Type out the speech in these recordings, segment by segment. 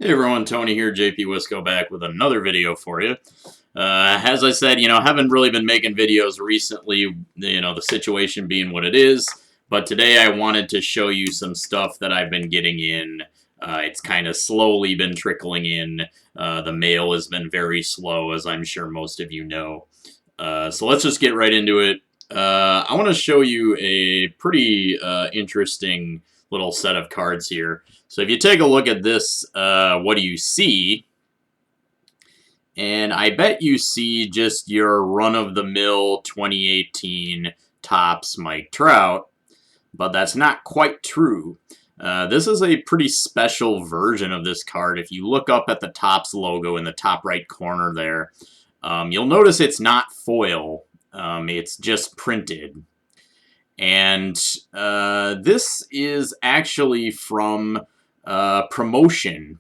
Hey everyone, Tony here, JP Wisco back with another video for you. As I said, haven't really been making videos recently, the situation being what it is, but today I wanted to show you some stuff that I've been getting in. It's kind of slowly been trickling in. The mail has been very slow, as I'm sure most of you know. So let's just get right into it. I want to show you a pretty interesting little set of cards here. So if you take a look at this, what do you see? And I bet you see just your run-of-the-mill 2018 Topps Mike Trout, but that's not quite true. This is a pretty special version of this card. If you look up at the Topps logo in the top right corner there, you'll notice it's not foil. It's just printed. And this is actually from promotion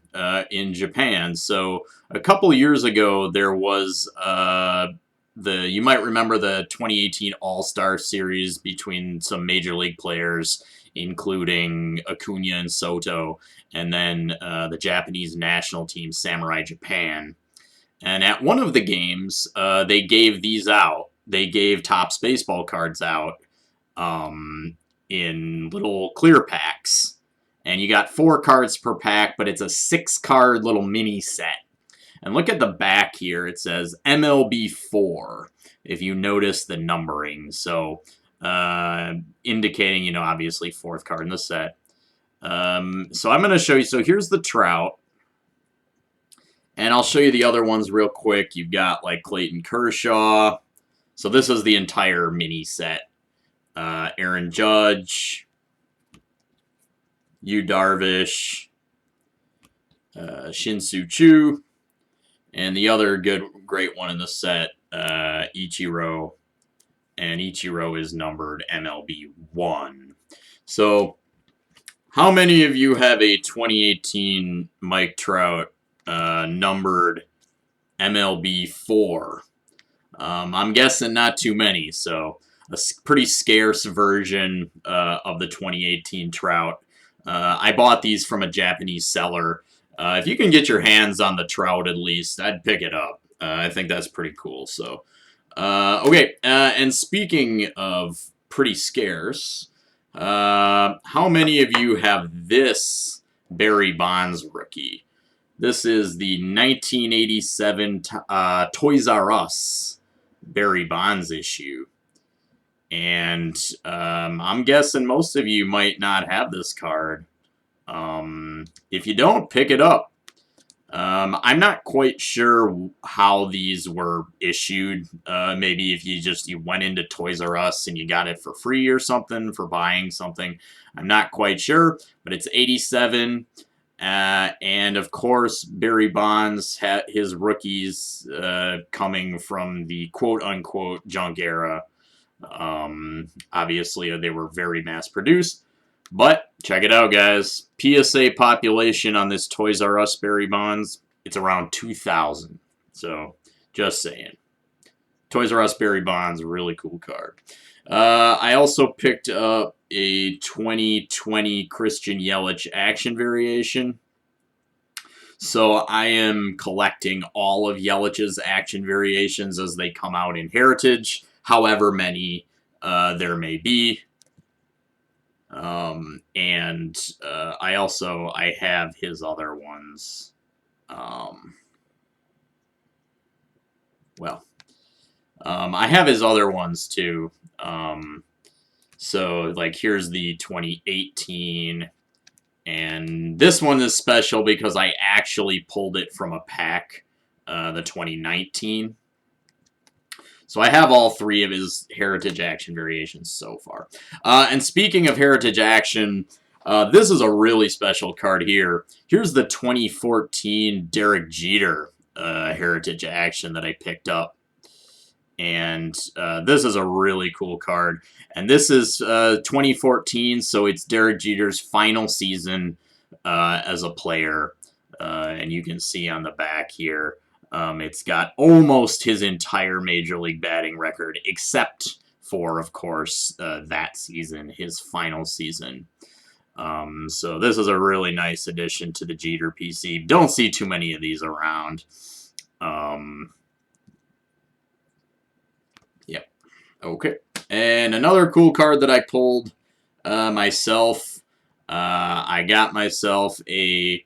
in Japan. So a couple years ago, there was you might remember the 2018 All-Star Series between some major league players, including Acuna and Soto, and then the Japanese national team, Samurai Japan. And at one of the games, they gave these out. They gave Topps baseball cards out in little clear packs. And you got 4 cards per pack, but it's a 6-card little mini set. And look at the back here. It says MLB 4, if you notice the numbering. So indicating, obviously 4th card in the set. So I'm going to show you. So here's the Trout. And I'll show you the other ones real quick. You've got like Clayton Kershaw. So this is the entire mini set. Aaron Judge, Yu Darvish, Shin-Soo Choo, and the other great one in the set, Ichiro. And Ichiro is numbered MLB 1. So, how many of you have a 2018 Mike Trout numbered MLB 4? I'm guessing not too many, so a pretty scarce version of the 2018 Trout. I bought these from a Japanese seller. If you can get your hands on the Trout at least, I'd pick it up. I think that's pretty cool. So, okay, and speaking of pretty scarce, how many of you have this Barry Bonds rookie? This is the 1987 Toys R Us Barry Bonds issue. And I'm guessing most of you might not have this card. If you don't, pick it up. I'm not quite sure how these were issued. Maybe if you went into Toys R Us and you got it for free or something for buying something. I'm not quite sure, but it's 87. And of course, Barry Bonds had his rookies coming from the quote-unquote junk era. Obviously, they were very mass-produced. But check it out, guys. PSA population on this Toys R Us Barry Bonds, it's around 2,000. So, just saying. Toys R Us Barry Bonds, really cool card. I also picked up a 2020 Christian Yelich action variation. So I am collecting all of Yelich's action variations as they come out in Heritage, however many there may be. And I have his other ones. I have his other ones too. So like here's the 2018, and this one is special because I actually pulled it from a pack, the 2019. So I have all 3 of his Heritage Action variations so far. And speaking of Heritage Action, this is a really special card here. Here's the 2014 Derek Jeter Heritage Action that I picked up. And this is a really cool card. And this is 2014, so it's Derek Jeter's final season as a player. And you can see on the back here, it's got almost his entire Major League batting record, except for, of course, that season, his final season. So this is a really nice addition to the Jeter PC. Don't see too many of these around. Yep. Okay. And another cool card that I pulled myself. I got myself a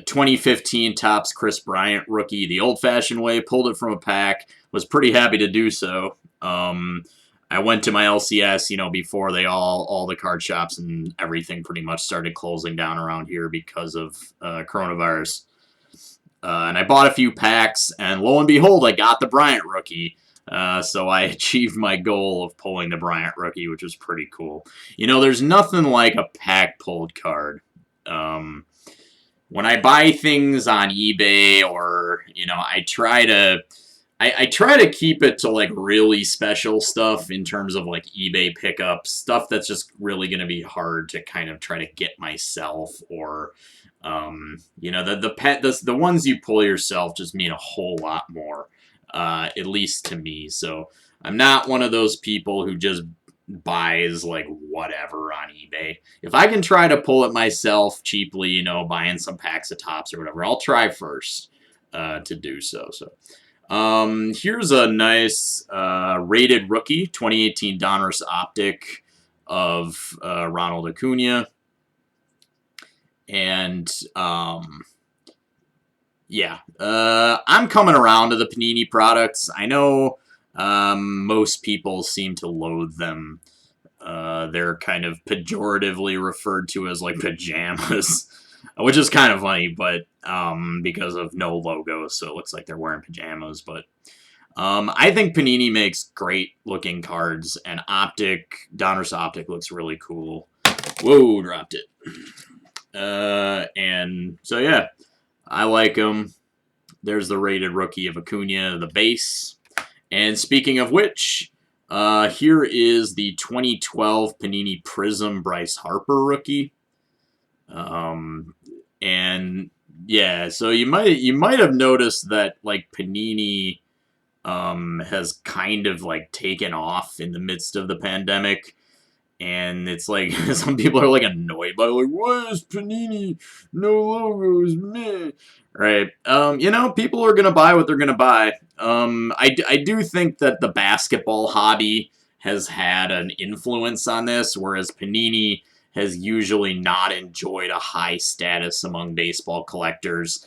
2015 Topps Kris Bryant rookie the old-fashioned way. Pulled it from a pack. Was pretty happy to do so. I went to my LCS, before all the card shops and everything pretty much started closing down around here because of coronavirus. And I bought a few packs, and lo and behold, I got the Bryant rookie. So I achieved my goal of pulling the Bryant rookie, which was pretty cool. There's nothing like a pack pulled card. When I buy things on eBay or, I try to keep it to like really special stuff in terms of like eBay pickups, stuff that's just really going to be hard to kind of try to get myself, or the ones you pull yourself just mean a whole lot more, at least to me. So I'm not one of those people who just buys like whatever on eBay. If I can try to pull it myself cheaply, buying some packs of Topps or whatever, I'll try first to do so. Here's a nice rated rookie, 2018 Donruss Optic of Ronald Acuna. And, yeah, I'm coming around to the Panini products. I know most people seem to loathe them. They're kind of pejoratively referred to as, like, pajamas, which is kind of funny, but because of no logo, so it looks like they're wearing pajamas. But I think Panini makes great-looking cards, and Donruss Optic looks really cool. Whoa, dropped it. And so, yeah, I like them. There's the rated rookie of Acuna, the base. And speaking of which, here is the 2012 Panini Prism Bryce Harper rookie. And yeah, so you might have noticed that like Panini has kind of like taken off in the midst of the pandemic. And it's like, some people are like annoyed by like, why is Panini no logos, meh? Right. People are going to buy what they're going to buy. I do think that the basketball hobby has had an influence on this, whereas Panini has usually not enjoyed a high status among baseball collectors.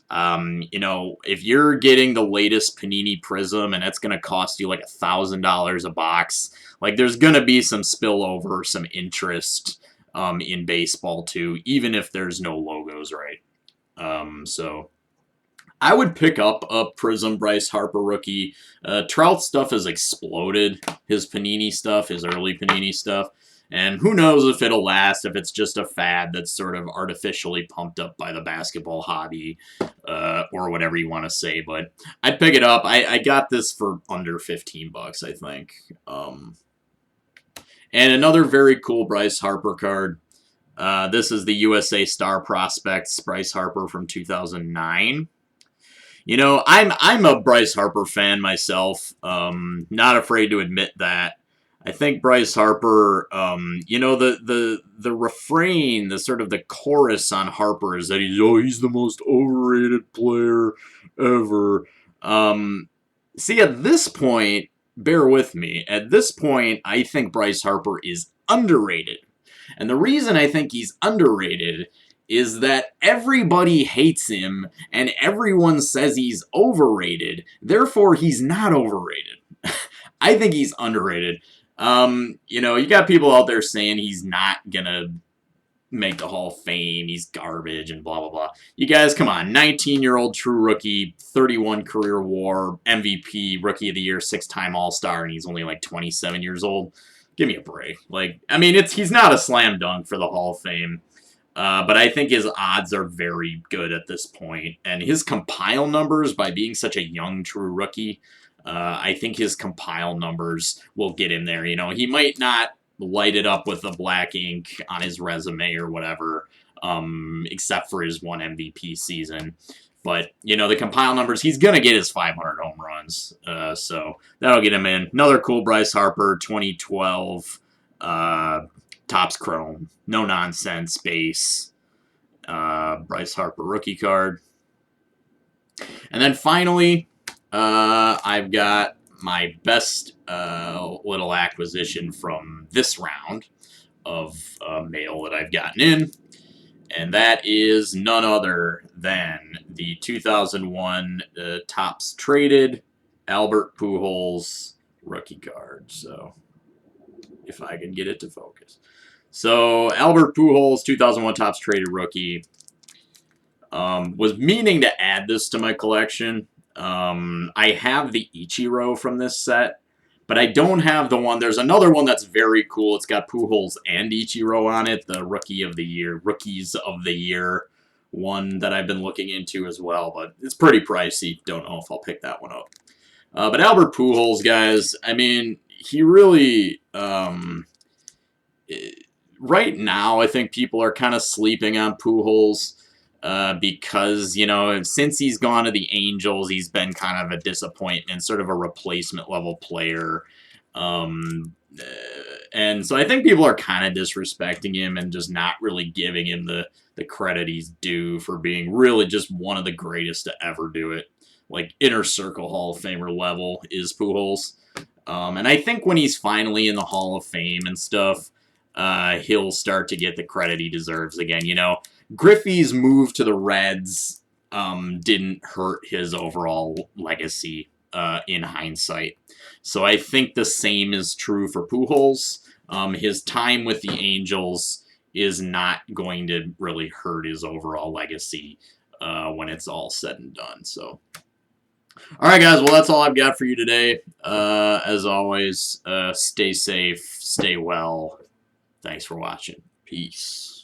If you're getting the latest Panini Prism and it's going to cost you like $1,000 a box, like there's going to be some spillover, some interest in baseball too, even if there's no logos, right? So I would pick up a Prism Bryce Harper rookie. Trout stuff has exploded. His Panini stuff, his early Panini stuff. And who knows if it'll last, if it's just a fad that's sort of artificially pumped up by the basketball hobby, or whatever you want to say. But I'd pick it up. I got this for under $15, I think. And another very cool Bryce Harper card. This is the USA Star Prospects Bryce Harper from 2009. I'm a Bryce Harper fan myself. Not afraid to admit that. I think Bryce Harper, the refrain, the sort of the chorus on Harper is that he's the most overrated player ever. See, at this point, bear with me, at this point, I think Bryce Harper is underrated. And the reason I think he's underrated is that everybody hates him and everyone says he's overrated. Therefore, he's not overrated. I think he's underrated. You got people out there saying he's not gonna make the Hall of Fame, he's garbage, and blah, blah, blah. You guys, come on. 19-year-old true rookie, 31 career WAR, MVP, Rookie of the Year, 6-time All-Star, and he's only like 27 years old. Give me a break. He's not a slam dunk for the Hall of Fame. But I think his odds are very good at this point. And his compile numbers, by being such a young true rookie, I think his compile numbers will get him there. He might not light it up with the black ink on his resume or whatever, except for his one MVP season. But, the compile numbers, he's going to get his 500 home runs. So that'll get him in. Another cool Bryce Harper, 2012 Topps Chrome. No nonsense base. Bryce Harper rookie card. And then finally, I've got my best little acquisition from this round of mail that I've gotten in. And that is none other than the 2001 Topps Traded Albert Pujols rookie card. So, if I can get it to focus. So, Albert Pujols, 2001 Topps Traded rookie. Was meaning to add this to my collection. I have the Ichiro from this set, but I don't have the one. There's another one that's very cool. It's got Pujols and Ichiro on it, the Rookies of the Year one that I've been looking into as well, but it's pretty pricey. Don't know if I'll pick that one up. But Albert Pujols, guys, I mean, he really... right now, I think people are kind of sleeping on Pujols. Because, you know, since he's gone to the Angels, he's been kind of a disappointment, sort of a replacement level player. And so I think people are kind of disrespecting him and just not really giving him the credit he's due for being really just one of the greatest to ever do it. Like, inner circle Hall of Famer level is Pujols. And I think when he's finally in the Hall of Fame and stuff, he'll start to get the credit he deserves again, you know. Griffey's move to the Reds didn't hurt his overall legacy in hindsight. So I think the same is true for Pujols. His time with the Angels is not going to really hurt his overall legacy when it's all said and done. So, all right, guys. Well, that's all I've got for you today. As always, stay safe, stay well. Thanks for watching. Peace.